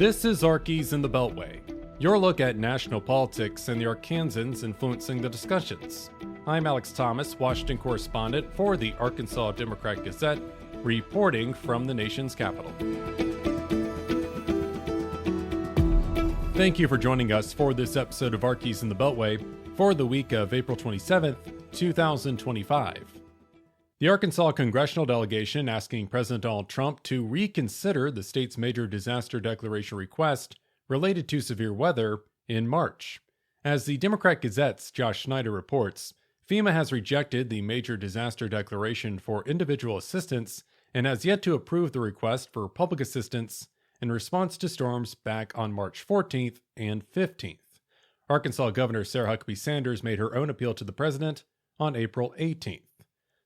This is Arkies in the Beltway, your look at national politics and the Arkansans influencing the discussions. I'm Alex Thomas, Washington correspondent for the Arkansas Democrat-Gazette, reporting from the nation's capital. Thank you for joining us for this episode of Arkies in the Beltway for the week of April 27th, 2025. The Arkansas Congressional Delegation asking President Donald Trump to reconsider the state's major disaster declaration request related to severe weather in March. As the Democrat-Gazette's Josh Snyder reports, FEMA has rejected the major disaster declaration for individual assistance and has yet to approve the request for public assistance in response to storms back on March 14th and 15th. Arkansas Governor Sarah Huckabee Sanders made her own appeal to the president on April 18th.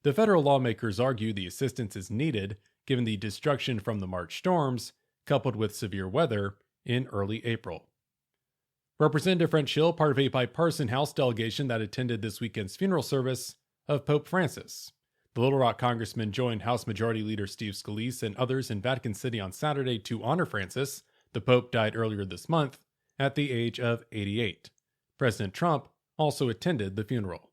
The federal lawmakers argue the assistance is needed given the destruction from the March storms, coupled with severe weather in early April. Representative French Hill, part of a bipartisan House delegation that attended this weekend's funeral service of Pope Francis. The Little Rock congressman joined House Majority Leader Steve Scalise and others in Vatican City on Saturday to honor Francis. The Pope died earlier this month at the age of 88. President Trump also attended the funeral.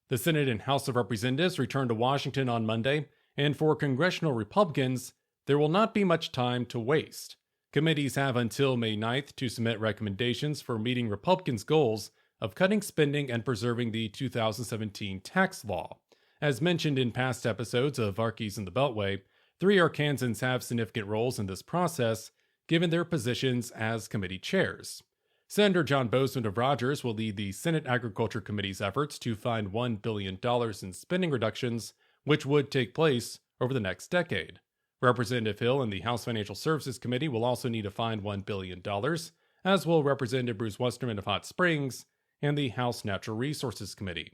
The Senate and House of Representatives returned to Washington on Monday, and for Congressional Republicans, there will not be much time to waste. Committees have until May 9th to submit recommendations for meeting Republicans' goals of cutting spending and preserving the 2017 tax law. As mentioned in past episodes of Arkies in the Beltway, 3 Arkansans have significant roles in this process, given their positions as committee chairs. Senator John Bozeman of Rogers will lead the Senate Agriculture Committee's efforts to find $1 billion in spending reductions, which would take place over the next decade. Representative Hill and the House Financial Services Committee will also need to find $1 billion, as will Representative Bruce Westerman of Hot Springs and the House Natural Resources Committee.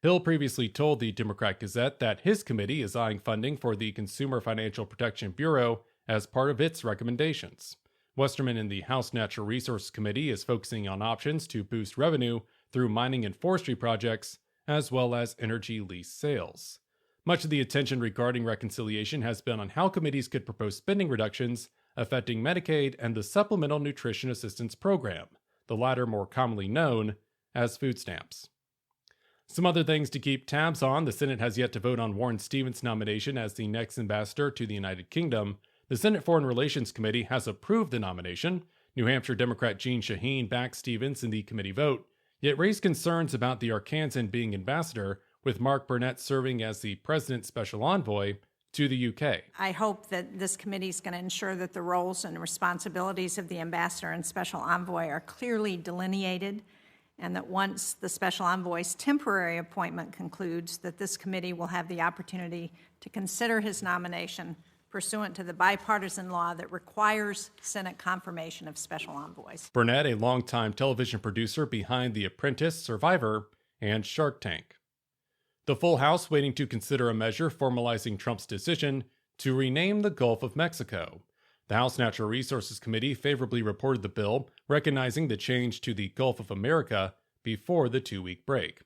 Hill previously told the Democrat-Gazette that his committee is eyeing funding for the Consumer Financial Protection Bureau as part of its recommendations. Westerman in the House Natural Resources Committee is focusing on options to boost revenue through mining and forestry projects, as well as energy lease sales. Much of the attention regarding reconciliation has been on how committees could propose spending reductions affecting Medicaid and the Supplemental Nutrition Assistance Program, the latter more commonly known as food stamps. Some other things to keep tabs on: the Senate has yet to vote on Warren Stevens' nomination as the next ambassador to the United Kingdom. The Senate Foreign Relations Committee has approved the nomination. New Hampshire Democrat Jean Shaheen backed Stevens in the committee vote, yet raised concerns about the Arkansan being ambassador, with Mark Burnett serving as the president's special envoy to the UK. I hope that this committee is going to ensure that the roles and responsibilities of the ambassador and special envoy are clearly delineated, and that once the special envoy's temporary appointment concludes, that this committee will have the opportunity to consider his nomination pursuant to the bipartisan law that requires Senate confirmation of special envoys. Burnett, a longtime television producer behind The Apprentice, Survivor, and Shark Tank. The full House waiting to consider a measure formalizing Trump's decision to rename the Gulf of Mexico. The House Natural Resources Committee favorably reported the bill, recognizing the change to the Gulf of America before the 2-week break.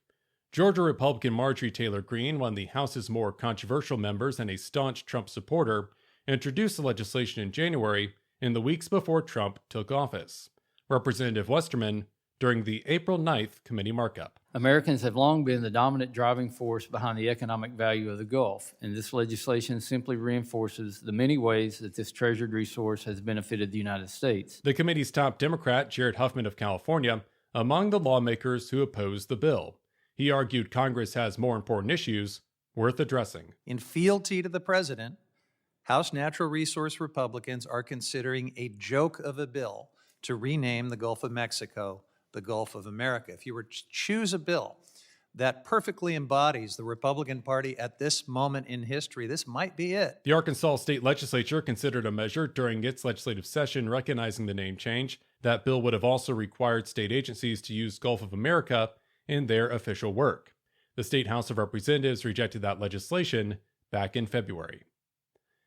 Georgia Republican Marjorie Taylor Greene, one of the House's more controversial members and a staunch Trump supporter, introduced the legislation in January, in the weeks before Trump took office. Representative Westerman during the April 9th committee markup. Americans have long been the dominant driving force behind the economic value of the Gulf, and this legislation simply reinforces the many ways that this treasured resource has benefited the United States. The committee's top Democrat, Jared Huffman of California, among the lawmakers who opposed the bill. He argued Congress has more important issues worth addressing. In fealty to the president, House Natural Resource Republicans are considering a joke of a bill to rename the Gulf of Mexico the Gulf of America. If you were to choose a bill that perfectly embodies the Republican Party at this moment in history, this might be it. The Arkansas State Legislature considered a measure during its legislative session recognizing the name change. That bill would have also required state agencies to use Gulf of America in their official work. The State House of Representatives rejected that legislation back in February.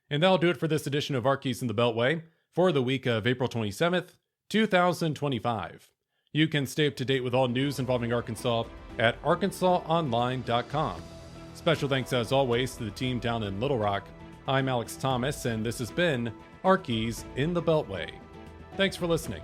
And that'll do it for this edition of Arkies in the Beltway for the week of April 27th, 2025. You can stay up to date with all news involving Arkansas at arkansasonline.com. Special thanks as always to the team down in Little Rock. I'm Alex Thomas, and this has been Arkies in the Beltway. Thanks for listening.